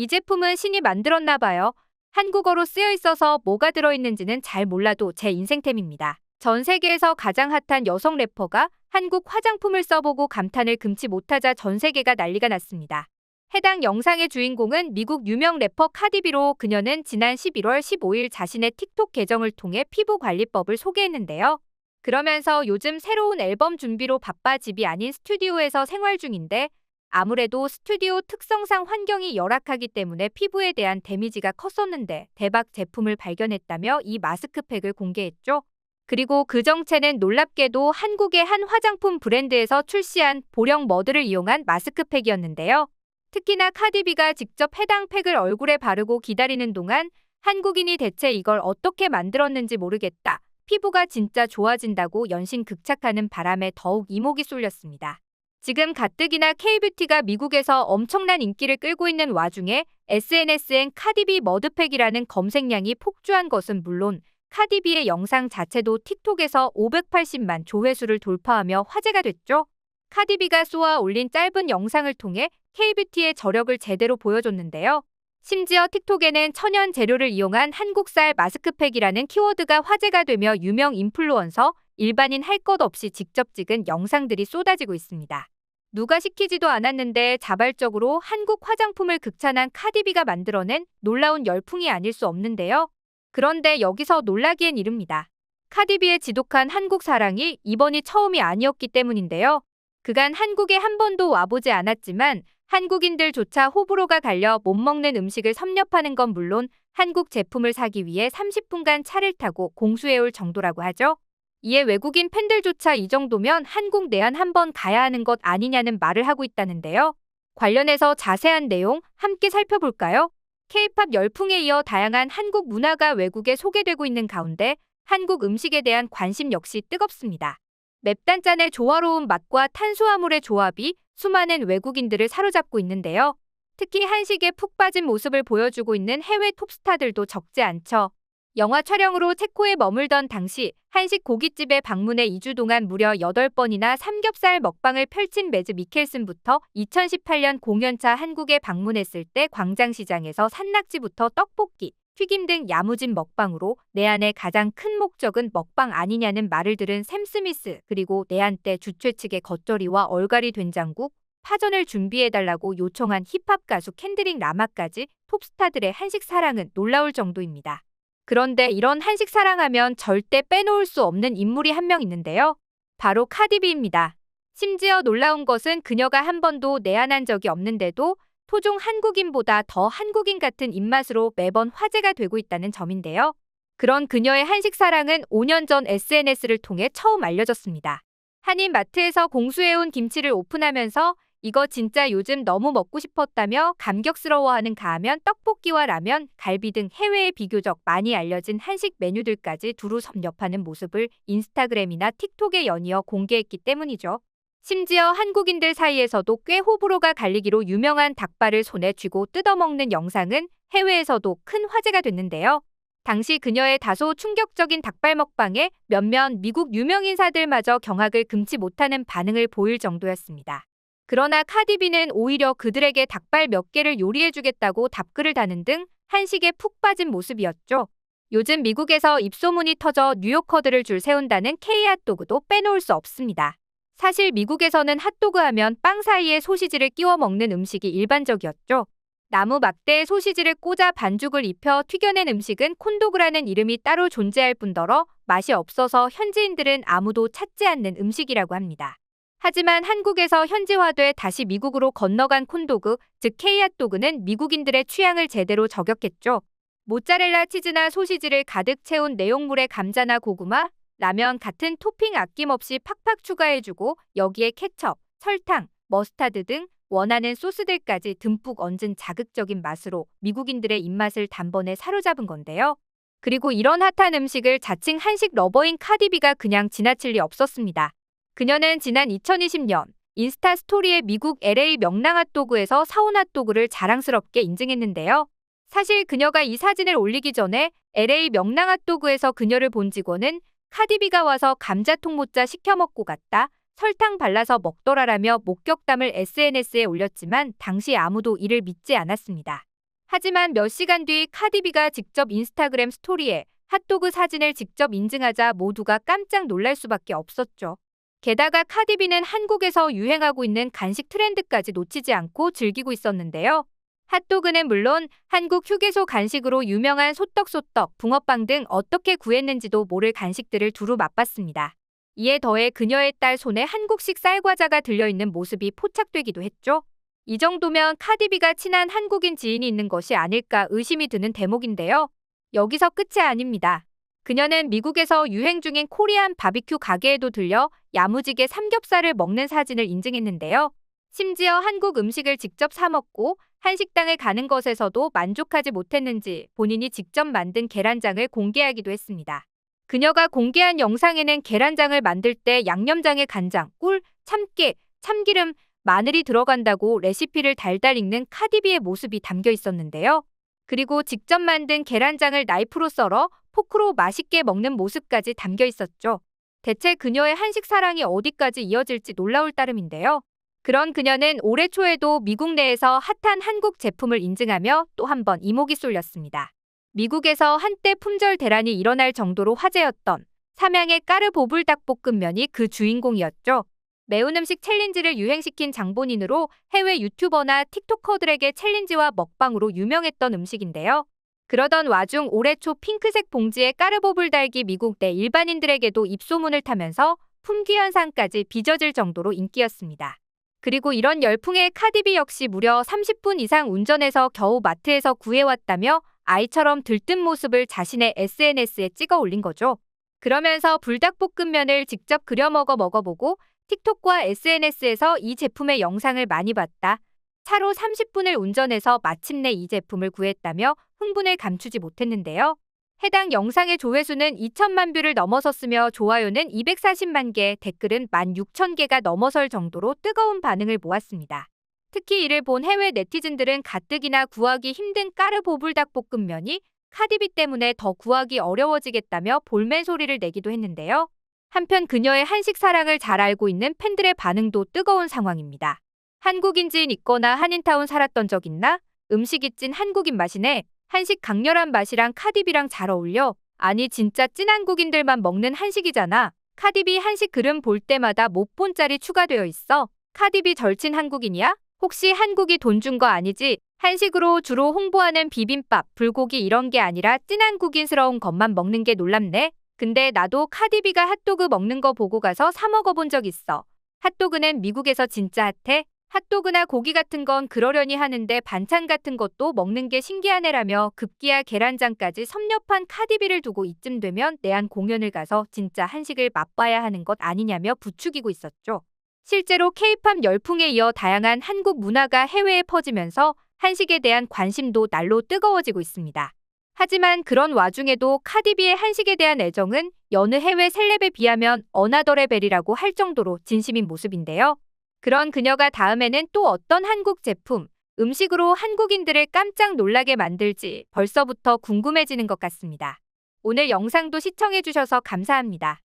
이 제품은 신이 만들었나 봐요. 한국어로 쓰여 있어서 뭐가 들어있는지는 잘 몰라도 제 인생템입니다. 전 세계에서 가장 핫한 여성 래퍼가 한국 화장품을 써보고 감탄을 금치 못하자 전 세계가 난리가 났습니다. 해당 영상의 주인공은 미국 유명 래퍼 카디비로 그녀는 지난 11월 15일 자신의 틱톡 계정을 통해 피부 관리법을 소개했는데요. 그러면서 요즘 새로운 앨범 준비로 바빠 집이 아닌 스튜디오에서 생활 중인데 아무래도 스튜디오 특성상 환경이 열악하기 때문에 피부에 대한 데미지가 컸었는데 대박 제품을 발견했다며 이 마스크팩을 공개했죠. 그리고 그 정체는 놀랍게도 한국의 한 화장품 브랜드에서 출시한 보령 머드를 이용한 마스크팩이었는데요. 특히나 카디비가 직접 해당 팩을 얼굴에 바르고 기다리는 동안 한국인이 대체 이걸 어떻게 만들었는지 모르겠다. 피부가 진짜 좋아진다고 연신극착하는 바람에 더욱 이목이 쏠렸습니다. 지금 가뜩이나 K뷰티가 미국에서 엄청난 인기를 끌고 있는 와중에 SNS엔 카디비 머드팩이라는 검색량이 폭주한 것은 물론 카디비의 영상 자체도 틱톡에서 580만 조회수를 돌파하며 화제가 됐죠. 카디비가 쏘아 올린 짧은 영상을 통해 K뷰티의 저력을 제대로 보여줬는데요. 심지어 틱톡에는 천연 재료를 이용한 한국쌀 마스크팩이라는 키워드가 화제가 되며 유명 인플루언서, 일반인 할 것 없이 직접 찍은 영상들이 쏟아지고 있습니다. 누가 시키지도 않았는데 자발적으로 한국 화장품을 극찬한 카디비가 만들어낸 놀라운 열풍이 아닐 수 없는데요. 그런데 여기서 놀라기엔 이릅니다. 카디비의 지독한 한국 사랑이 이번이 처음이 아니었기 때문인데요. 그간 한국에 한 번도 와보지 않았지만 한국인들조차 호불호가 갈려 못 먹는 음식을 섭렵하는 건 물론 한국 제품을 사기 위해 30분간 차를 타고 공수해올 정도라고 하죠. 이에 외국인 팬들조차 이 정도면 한국 내한 한번 가야 하는 것 아니냐는 말을 하고 있다는데요. 관련해서 자세한 내용 함께 살펴볼까요? K-팝 열풍에 이어 다양한 한국 문화가 외국에 소개되고 있는 가운데 한국 음식에 대한 관심 역시 뜨겁습니다. 맵단짠의 조화로운 맛과 탄수화물의 조합이 수많은 외국인들을 사로잡고 있는데요. 특히 한식에 푹 빠진 모습을 보여주고 있는 해외 톱스타들도 적지 않죠. 영화 촬영으로 체코에 머물던 당시 한식 고깃집에 방문해 2주 동안 무려 8번이나 삼겹살 먹방을 펼친 매즈 미켈슨부터 2018년 공연차 한국에 방문했을 때 광장시장에서 산낙지부터 떡볶이, 튀김 등 야무진 먹방으로 내한의 가장 큰 목적은 먹방 아니냐는 말을 들은 샘 스미스, 그리고 내한 때 주최 측의 겉절이와 얼갈이 된장국, 파전을 준비해달라고 요청한 힙합 가수 켄드릭 라마까지 톱스타들의 한식 사랑은 놀라울 정도입니다. 그런데 이런 한식 사랑하면 절대 빼놓을 수 없는 인물이 한 명 있는데요. 바로 카디비입니다. 심지어 놀라운 것은 그녀가 한 번도 내한한 적이 없는데도 토종 한국인보다 더 한국인 같은 입맛으로 매번 화제가 되고 있다는 점인데요. 그런 그녀의 한식 사랑은 5년 전 SNS를 통해 처음 알려졌습니다. 한인 마트에서 공수해온 김치를 오픈하면서 이거 진짜 요즘 너무 먹고 싶었다며 감격스러워하는 가하면 떡볶이와 라면, 갈비 등 해외에 비교적 많이 알려진 한식 메뉴들까지 두루 섭렵하는 모습을 인스타그램이나 틱톡에 연이어 공개했기 때문이죠. 심지어 한국인들 사이에서도 꽤 호불호가 갈리기로 유명한 닭발을 손에 쥐고 뜯어먹는 영상은 해외에서도 큰 화제가 됐는데요. 당시 그녀의 다소 충격적인 닭발 먹방에 몇몇 미국 유명인사들마저 경악을 금치 못하는 반응을 보일 정도였습니다. 그러나 카디비는 오히려 그들에게 닭발 몇 개를 요리해주겠다고 답글을 다는 등 한식에 푹 빠진 모습이었죠. 요즘 미국에서 입소문이 터져 뉴요커들을 줄 세운다는 K-핫도그도 빼놓을 수 없습니다. 사실 미국에서는 핫도그 하면 빵 사이에 소시지를 끼워 먹는 음식이 일반적이었죠. 나무 막대에 소시지를 꽂아 반죽을 입혀 튀겨낸 음식은 콘도그라는 이름이 따로 존재할 뿐더러 맛이 없어서 현지인들은 아무도 찾지 않는 음식이라고 합니다. 하지만 한국에서 현지화돼 다시 미국으로 건너간 콘도그, 즉 K-핫도그는 미국인들의 취향을 제대로 저격했죠. 모짜렐라 치즈나 소시지를 가득 채운 내용물에 감자나 고구마, 라면 같은 토핑 아낌없이 팍팍 추가해주고 여기에 케첩, 설탕, 머스타드 등 원하는 소스들까지 듬뿍 얹은 자극적인 맛으로 미국인들의 입맛을 단번에 사로잡은 건데요. 그리고 이런 핫한 음식을 자칭 한식 러버인 카디비가 그냥 지나칠 리 없었습니다. 그녀는 지난 2020년 인스타 스토리에 미국 LA 명랑 핫도그에서 사온 핫도그를 자랑스럽게 인증했는데요. 사실 그녀가 이 사진을 올리기 전에 LA 명랑 핫도그에서 그녀를 본 직원은 카디비가 와서 감자통 모짜 시켜 먹고 갔다, 설탕 발라서 먹더라라며 목격담을 SNS에 올렸지만 당시 아무도 이를 믿지 않았습니다. 하지만 몇 시간 뒤 카디비가 직접 인스타그램 스토리에 핫도그 사진을 직접 인증하자 모두가 깜짝 놀랄 수밖에 없었죠. 게다가 카디비는 한국에서 유행하고 있는 간식 트렌드까지 놓치지 않고 즐기고 있었는데요. 핫도그는 물론 한국 휴게소 간식으로 유명한 소떡소떡, 붕어빵 등 어떻게 구했는지도 모를 간식들을 두루 맛봤습니다. 이에 더해 그녀의 딸 손에 한국식 쌀과자가 들려있는 모습이 포착되기도 했죠. 이 정도면 카디비가 친한 한국인 지인이 있는 것이 아닐까 의심이 드는 대목인데요. 여기서 끝이 아닙니다. 그녀는 미국에서 유행 중인 코리안 바비큐 가게에도 들려 야무지게 삼겹살을 먹는 사진을 인증했는데요. 심지어 한국 음식을 직접 사 먹고 한식당을 가는 것에서도 만족하지 못했는지 본인이 직접 만든 계란장을 공개하기도 했습니다. 그녀가 공개한 영상에는 계란장을 만들 때 양념장에 간장, 꿀, 참깨, 참기름, 마늘이 들어간다고 레시피를 달달 읽는 카디비의 모습이 담겨 있었는데요. 그리고 직접 만든 계란장을 나이프로 썰어 포크로 맛있게 먹는 모습까지 담겨 있었죠. 대체 그녀의 한식 사랑이 어디까지 이어질지 놀라울 따름인데요. 그런 그녀는 올해 초에도 미국 내에서 핫한 한국 제품을 인증하며 또 한 번 이목이 쏠렸습니다. 미국에서 한때 품절 대란이 일어날 정도로 화제였던 삼양의 까르보불 닭볶음면이 그 주인공이었죠. 매운 음식 챌린지를 유행시킨 장본인으로 해외 유튜버나 틱토커들에게 챌린지와 먹방으로 유명했던 음식인데요. 그러던 와중 올해 초 핑크색 봉지의 까르보불 닭이 미국 내 일반인들에게도 입소문을 타면서 품귀 현상까지 빚어질 정도로 인기였습니다. 그리고 이런 열풍에 카디비 역시 무려 30분 이상 운전해서 겨우 마트에서 구해왔다며 아이처럼 들뜬 모습을 자신의 SNS에 찍어 올린 거죠. 그러면서 불닭볶음면을 직접 끓여 먹어보고 틱톡과 SNS에서 이 제품의 영상을 많이 봤다. 차로 30분을 운전해서 마침내 이 제품을 구했다며 흥분을 감추지 못했는데요. 해당 영상의 조회수는 2천만 뷰를 넘어섰으며 좋아요는 240만 개, 댓글은 16,000개가 넘어설 정도로 뜨거운 반응을 모았습니다. 특히 이를 본 해외 네티즌들은 가뜩이나 구하기 힘든 까르보불 닭볶음면이 카디비 때문에 더 구하기 어려워지겠다며 볼멘 소리를 내기도 했는데요. 한편 그녀의 한식 사랑을 잘 알고 있는 팬들의 반응도 뜨거운 상황입니다. 한국인지인 있거나 한인타운 살았던 적 있나? 음식이 찐 한국인 맛이네. 한식 강렬한 맛이랑 카디비랑 잘 어울려. 아니 진짜 찐 한국인들만 먹는 한식이잖아. 카디비 한식 그림 볼 때마다 못 본 짤이 추가되어 있어. 카디비 절친 한국인이야? 혹시 한국이 돈 준 거 아니지? 한식으로 주로 홍보하는 비빔밥, 불고기 이런 게 아니라 찐 한국인스러운 것만 먹는 게 놀랍네. 근데 나도 카디비가 핫도그 먹는 거 보고 가서 사 먹어본 적 있어. 핫도그는 미국에서 진짜 핫해? 핫도그나 고기 같은 건 그러려니 하는데 반찬 같은 것도 먹는 게 신기하네라며 급기야 계란장까지 섭렵한 카디비를 두고 이쯤 되면 내한 공연을 가서 진짜 한식을 맛봐야 하는 것 아니냐며 부추기고 있었죠. 실제로 K-팝 열풍에 이어 다양한 한국 문화가 해외에 퍼지면서 한식에 대한 관심도 날로 뜨거워지고 있습니다. 하지만 그런 와중에도 카디비의 한식에 대한 애정은 여느 해외 셀럽에 비하면 어나더 레벨이라고 할 정도로 진심인 모습인데요. 그런 그녀가 다음에는 또 어떤 한국 제품, 음식으로 한국인들을 깜짝 놀라게 만들지 벌써부터 궁금해지는 것 같습니다. 오늘 영상도 시청해주셔서 감사합니다.